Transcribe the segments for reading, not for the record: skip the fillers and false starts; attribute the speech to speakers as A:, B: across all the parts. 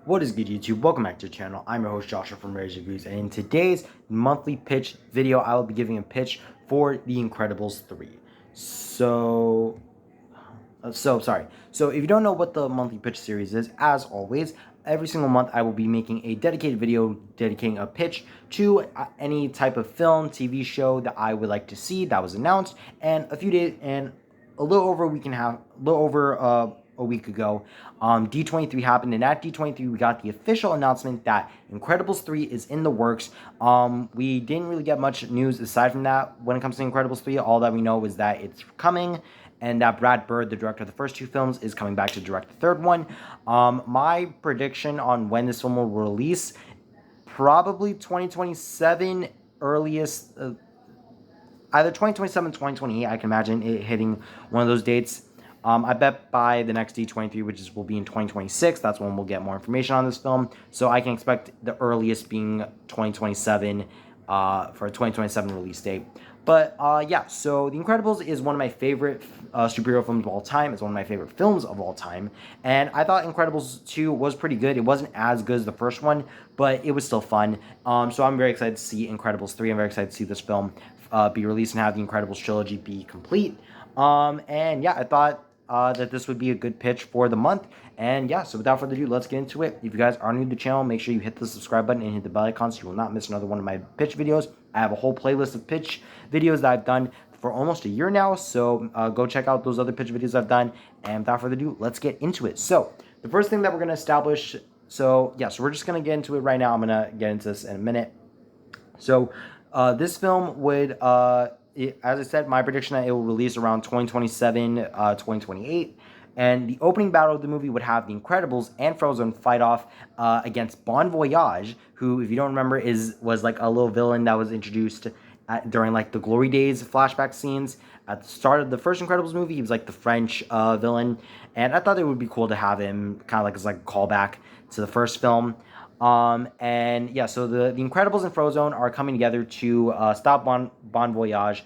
A: What is good, YouTube? Welcome back to the channel. I'm your host Joshua from Rage Reviews, and in today's monthly pitch video, I will be giving a pitch for The Incredibles 3. So if you don't know what the monthly pitch series is, as always, every single month I will be making a dedicated video dedicating a pitch to any type of film, TV show that I would like to see that was announced, and a few days and a little over a week ago, D23 happened, and at D23 we got the official announcement that Incredibles 3 is in the works. We didn't really get much news aside from that when it comes to Incredibles 3. All that we know is that it's coming, and that Brad Bird, the director of the first two films, is coming back to direct the third one. My prediction on when this film will release, probably 2027 earliest, either 2027 2028. I can imagine it hitting one of those dates. I bet by the next D23, which will be in 2026, that's when we'll get more information on this film. So I can expect the earliest being 2027 for a 2027 release date. But yeah, so The Incredibles is one of my favorite superhero films of all time. It's one of my favorite films of all time. And I thought Incredibles 2 was pretty good. It wasn't as good as the first one, but it was still fun. So I'm very excited to see Incredibles 3. I'm very excited to see this film be released and have the Incredibles trilogy be complete. And yeah, I thought that this would be a good pitch for the month. And yeah, so without further ado, let's get into it. If you guys are new to the channel, make sure you hit the subscribe button and hit the bell icon so you will not miss another one of my pitch videos. I have a whole playlist of pitch videos that I've done for almost a year now, so go check out those other pitch videos I've done. And without further ado, let's get into it. So the first thing that we're going to establish, so we're just going to get into it right now. I'm going to get into this in a minute. So this film would, as I said, my prediction that it will release around 2027, 2028. And the opening battle of the movie would have the Incredibles and Frozen fight off against Bon Voyage, who, if you don't remember, was like a little villain that was introduced during like the Glory Days flashback scenes. At the start of the first Incredibles movie, he was like the French villain, and I thought it would be cool to have him kind of like as like a callback to the first film. And yeah, so the Incredibles and Frozone are coming together to stop Bon Voyage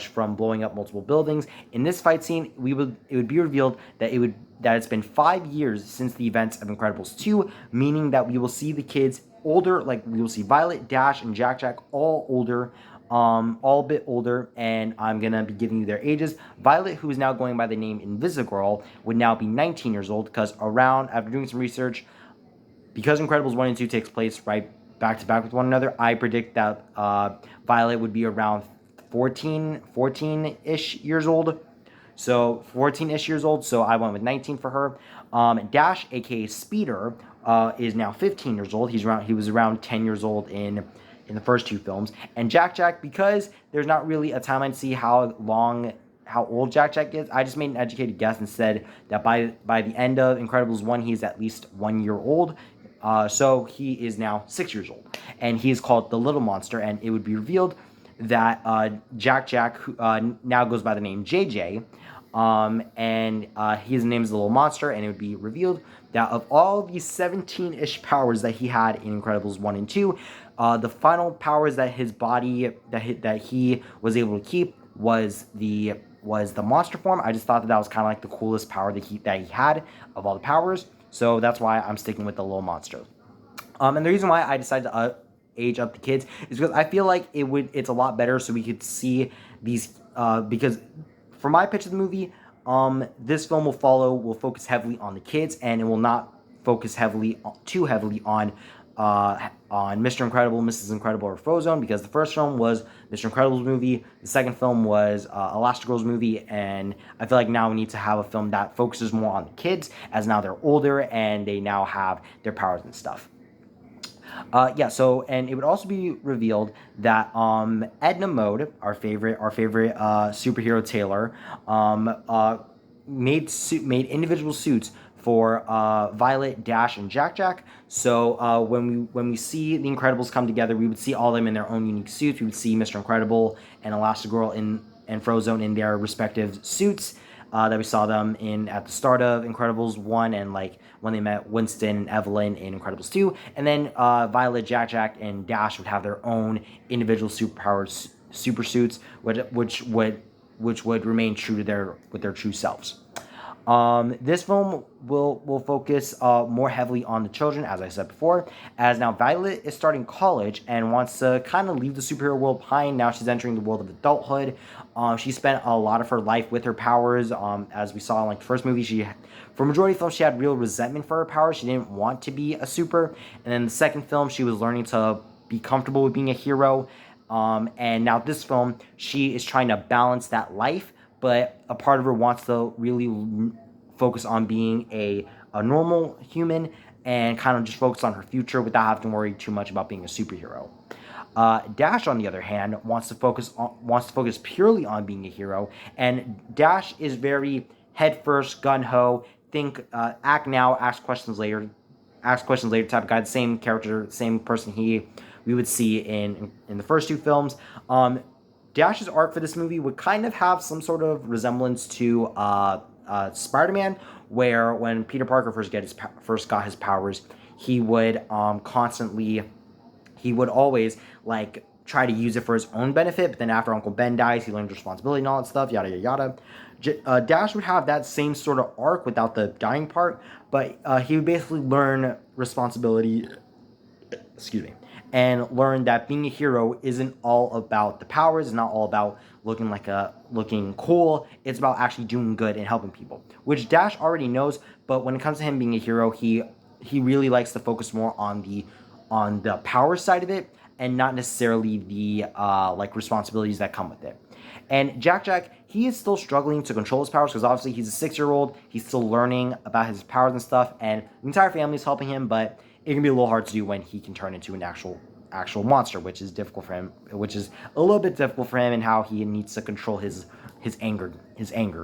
A: from blowing up multiple buildings. In this fight scene, it would be revealed that it's been 5 years since the events of Incredibles 2, meaning that we will see the kids older, like we will see Violet, Dash, and Jack Jack all older, all a bit older, and I'm gonna be giving you their ages. Violet, who is now going by the name Invisigirl, would now be 19 years old, because after doing some research, because Incredibles 1 and 2 takes place right back to back with one another, I predict that Violet would be around 14-ish years old. So 14-ish years old, so I went with 19 for her. Dash, aka Speeder, is now 15 years old. He was around 10 years old in the first two films. And Jack Jack, because there's not really a timeline to see how old Jack Jack is, I just made an educated guess and said that by the end of Incredibles 1, he's at least 1 year old. So he is now 6 years old. And he is called the Little Monster, and it would be revealed that Jack Jack now goes by the name JJ, and his name is the Little Monster, and it would be revealed that of all the 17-ish powers that he had in Incredibles 1 and 2, the final powers that his body, that he was able to keep was the monster form. I just thought that was kind of like the coolest power that he had of all the powers, so that's why I'm sticking with the Little Monster. And the reason why I decided to age up the kids is because I feel like it's a lot better so we could see these, because for my pitch of the movie, this film will focus heavily on the kids, and it will not focus too heavily on Mr. Incredible, Mrs. Incredible, or Frozone, because the first film was Mr. Incredible's movie, the second film was Elastigirl's movie, and I feel like now we need to have a film that focuses more on the kids, as now they're older and they now have their powers and stuff. And it would also be revealed that Edna Mode, our favorite superhero tailor, made individual suits for Violet, Dash, and Jack Jack. So when we see the Incredibles come together, we would see all of them in their own unique suits. We would see Mr. Incredible and Elastigirl and Frozone in their respective suits that we saw them in at the start of Incredibles 1, and like when they met Winston and Evelyn in Incredibles 2. And then Violet, Jack Jack, and Dash would have their own individual superpowers, super suits, which would remain true to their true selves. This film will focus more heavily on the children, as I said before, as now Violet is starting college and wants to kind of leave the superhero world behind. Now she's entering the world of adulthood. She spent a lot of her life with her powers. As we saw in like the first movie, for majority of the film, she had real resentment for her powers. She didn't want to be a super. And then the second film, she was learning to be comfortable with being a hero. And now this film, she is trying to balance that life, but a part of her wants to really focus on being a normal human and kind of just focus on her future without having to worry too much about being a superhero. Dash, on the other hand, wants to focus purely on being a hero, and Dash is very head first, gun ho, think, act now, ask questions later type of guy. The same character, same person we would see in the first two films. Dash's arc for this movie would kind of have some sort of resemblance to Spider-Man, where when Peter Parker first got his powers, he would always like try to use it for his own benefit, but then after Uncle Ben dies, he learns responsibility and all that stuff, yada yada yada. Dash would have that same sort of arc without the dying part, but he would basically learn responsibility. Excuse me. And learn that being a hero isn't all about the powers. It's not all about looking cool. It's about actually doing good and helping people, which Dash already knows. But when it comes to him being a hero, he really likes to focus more on the power side of it and not necessarily the responsibilities that come with it. And Jack, he is still struggling to control his powers because obviously he's a 6-year-old. He's still learning about his powers and stuff, and the entire family is helping him, but it can be a little hard to do when he can turn into an actual monster, which is difficult for him, which is a little bit difficult for him, and how he needs to control his anger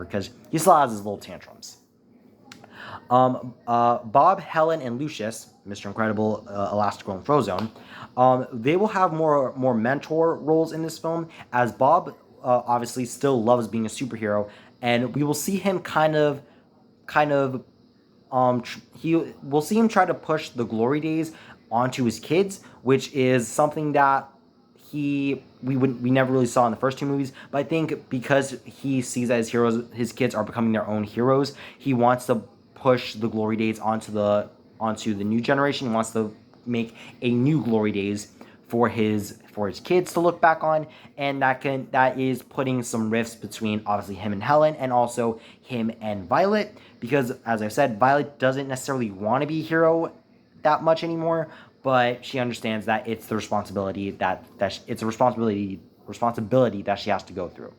A: because he still has his little tantrums. Bob, Helen, and Lucius, Mr. Incredible, Elastigirl, and Frozone, they will have more mentor roles in this film, as Bob obviously still loves being a superhero, and we will see him kind of we'll see him try to push the glory days onto his kids, which is something that we never really saw in the first two movies. But I think because he sees that his kids are becoming their own heroes, he wants to push the glory days onto the new generation. He wants to make a new glory days for his kids to look back on, and that is putting some rifts between obviously him and Helen, and also him and Violet, because as I've said, Violet doesn't necessarily want to be a hero that much anymore, but she understands that it's the responsibility it's a responsibility that she has to go through.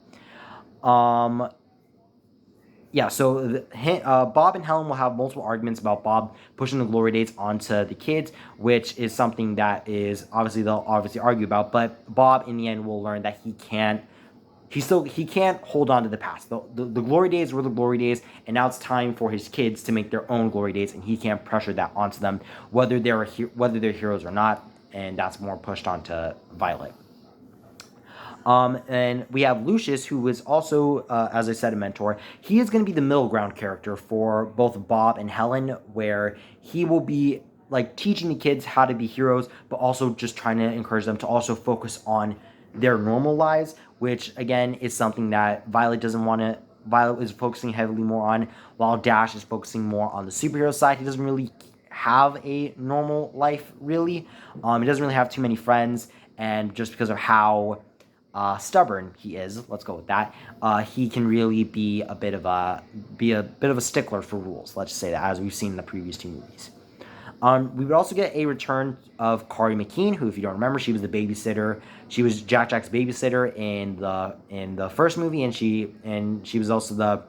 A: Yeah, so Bob and Helen will have multiple arguments about Bob pushing the glory dates onto the kids, which is something that they'll obviously argue about. But Bob, in the end, will learn that he can't hold on to the past. The glory days were the glory days, and now it's time for his kids to make their own glory days, and he can't pressure that onto them, whether they're heroes or not, and that's more pushed onto Violet. And we have Lucius, who is also, as I said, a mentor. He is going to be the middle ground character for both Bob and Helen, where he will be like teaching the kids how to be heroes, but also just trying to encourage them to also focus on their normal lives, which again is something that Violet doesn't want to. Violet is focusing heavily more on, while Dash is focusing more on the superhero side. He doesn't really have a normal life, really. He doesn't really have too many friends, and just because of how stubborn he is, let's go with that, he can really be a bit of a stickler for rules, let's just say that, as we've seen in the previous two movies. We would also get a return of Kari McKean, who, if you don't remember, she was the babysitter. She was Jack's babysitter in the first movie, and she was also the,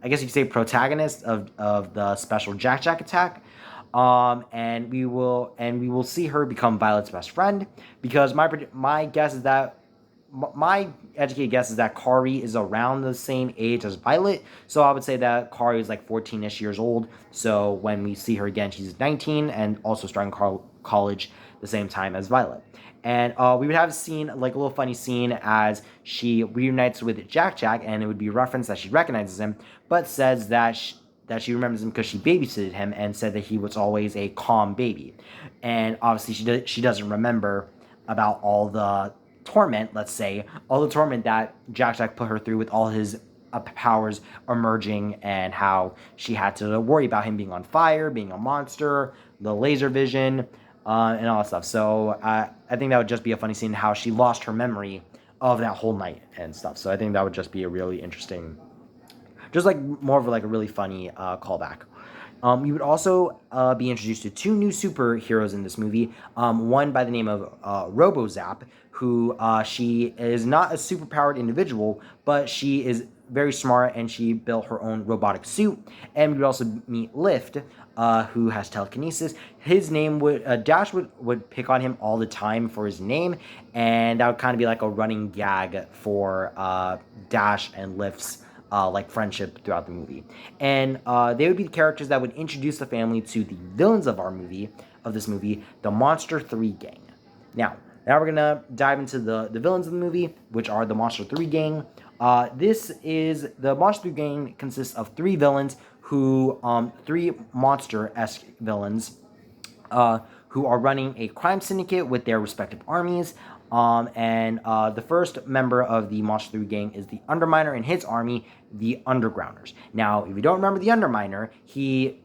A: I guess you could say, protagonist of the special Jack attack. And we will see her become Violet's best friend, because my guess is that my educated guess is that Kari is around the same age as Violet, so I would say that Kari is like 14-ish years old. So when we see her again, she's 19 and also starting college the same time as Violet. And we would have a scene, like a little funny scene, as she reunites with Jack, and it would be referenced that she recognizes him, but says that she remembers him because she babysitted him, and said that he was always a calm baby. And obviously she doesn't remember about all the torment, let's say, all the torment that Jack put her through with all his powers emerging, and how she had to worry about him being on fire, being a monster, the laser vision, and all that stuff. So I think that would just be a funny scene, how she lost her memory of that whole night and stuff. So I think that would just be a really interesting, just like more of like a really funny callback. You would also be introduced to two new superheroes in this movie. One by the name of RoboZap, who she is not a superpowered individual, but she is very smart and she built her own robotic suit. And we would also meet Lift, who has telekinesis. His name would Dash would pick on him all the time for his name, and that would kind of be like a running gag for Dash and Lift's like friendship throughout the movie. And they would be the characters that would introduce the family to the villains of this movie, the Monster 3 gang. Now we're gonna dive into the villains of the movie, which are the Monster 3 gang. The Monster 3 gang consists of three villains three monster-esque villains who are running a crime syndicate with their respective armies. And the first member of the Monster 3 gang is the Underminer and his army, the Undergrounders. Now, if you don't remember the Underminer, he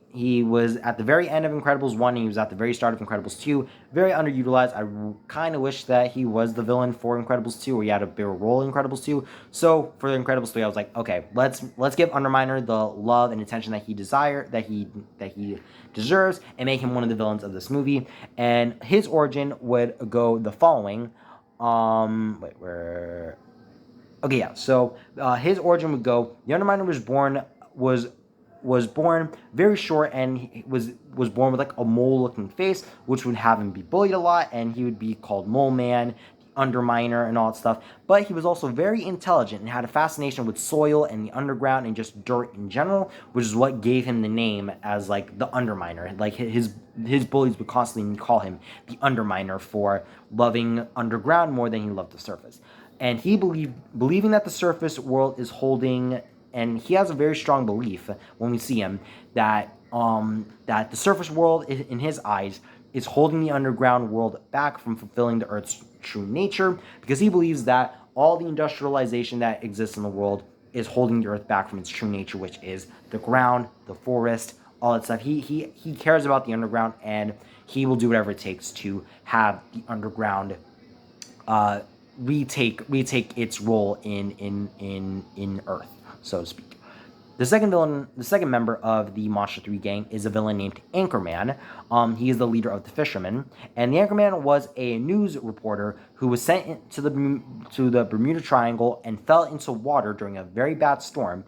A: was at the very end of Incredibles 1 and he was at the very start of Incredibles 2. Very underutilized. I kind of wish that he was the villain for Incredibles 2, or he had a bigger role in Incredibles 2. So for Incredibles 3, I was like, okay, let's give Underminer the love and attention that he deserves, and make him one of the villains of this movie. And his origin would go the following. So his origin would go: the Underminer was born very short, and he was born with like a mole-looking face, which would have him be bullied a lot, and he would be called Mole Man, the Underminer, and all that stuff. But he was also very intelligent and had a fascination with soil and the underground and just dirt in general, which is what gave him the name as like the Underminer. Like his bullies would constantly call him the Underminer for loving underground more than he loved the surface. And he believing that the surface world is holding, and he has a very strong belief when we see him that the surface world, in his eyes, is holding the underground world back from fulfilling the Earth's true nature, because he believes that all the industrialization that exists in the world is holding the Earth back from its true nature, which is the ground, the forest, all that stuff. He cares about the underground, and he will do whatever it takes to have the underground retake its role in Earth, so to speak. The second member of the Monster 3 gang is a villain named Anchorman. He is the leader of the fishermen, and the Anchorman was a news reporter who was sent to the Bermuda Triangle and fell into water during a very bad storm.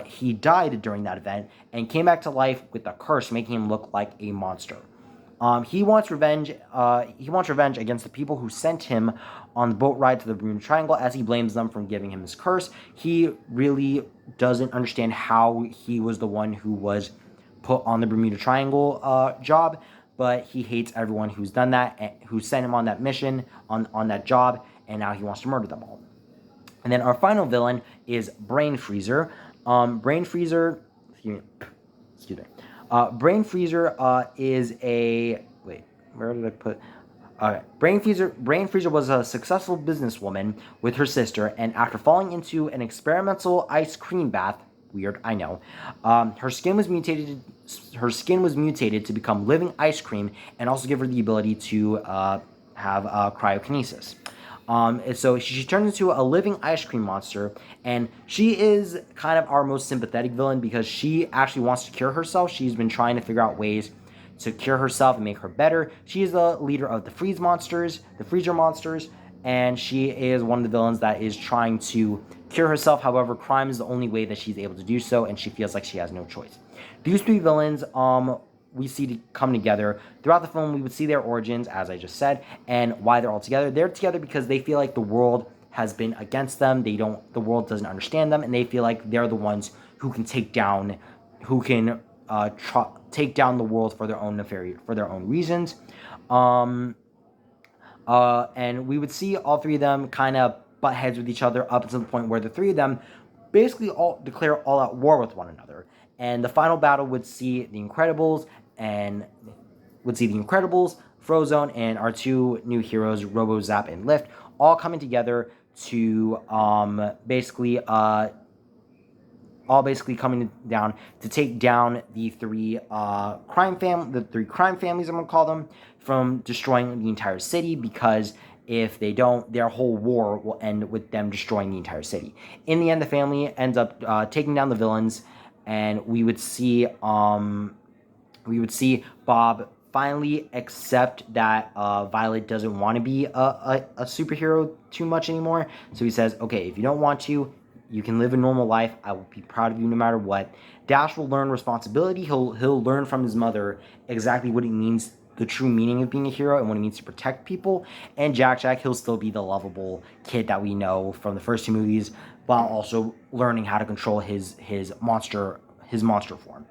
A: He died during that event and came back to life with a curse, making him look like a monster. He wants revenge. He wants revenge against the people who sent him on the boat ride to the Bermuda Triangle, as he blames them for giving him his curse. He really doesn't understand how he was the one who was put on the Bermuda Triangle job, but he hates everyone who's done that, who sent him on that mission, on that job, and now he wants to murder them all. And then our final villain is Brain Freezer. Brain Freezer, excuse me. Brain Freezer is a... Wait, where did I put... Okay. Brain Freezer was a successful businesswoman with her sister, and after falling into an experimental ice cream bath, weird, I know, her skin was mutated to become living ice cream, and also give her the ability to have cryokinesis. So she turns into a living ice cream monster, and she is kind of our most sympathetic villain because she actually wants to cure herself. She's been trying to figure out ways to cure herself and make her better. She is the leader of the Freezer monsters, and she is one of the villains that is trying to cure herself. However, crime is the only way that she's able to do so, and she feels like she has no choice. These three villains we see to come together. Throughout the film, we would see their origins, as I just said, and why they're all together. They're together because they feel like the world has been against them. The world doesn't understand them, and they feel like they're the ones who can take down the world for their own reasons. And we would see all three of them kind of butt heads with each other up until the point where the three of them basically all declare all out war with one another. And the final battle would see the Incredibles, Frozone, and our two new heroes, RoboZap and Lift, all coming together to basically all basically coming down to take down the three crime families, I'm gonna call them, from destroying the entire city, because if they don't, their whole war will end with them destroying the entire city. In the end, the family ends up taking down the villains, and we would see Bob finally accept that Violet doesn't want to be a superhero too much anymore. So he says, okay, if you don't want to, you can live a normal life. I will be proud of you no matter what. Dash will learn responsibility. He'll learn from his mother exactly what it means, the true meaning of being a hero, and what it means to protect people. And Jack, he'll still be the lovable kid that we know from the first two movies, while also learning how to control his monster form.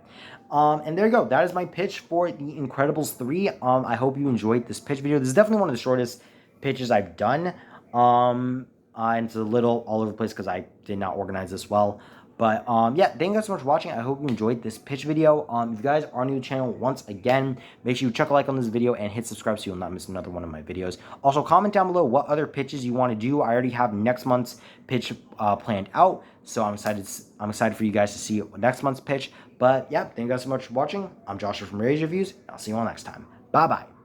A: And there you go. That is my pitch for The Incredibles 3. I hope you enjoyed this pitch video. This is definitely one of the shortest pitches I've done. And it's a little all over the place because I did not organize this well. But yeah, thank you guys so much for watching. I hope you enjoyed this pitch video. If you guys are new to the channel, once again, make sure you chuck a like on this video and hit subscribe so you'll not miss another one of my videos. Also, comment down below what other pitches you want to do. I already have next month's pitch planned out, so I'm excited for you guys to see next month's pitch. But yeah, thank you guys so much for watching. I'm Joshua from Rage Reviews. I'll see you all next time. Bye bye.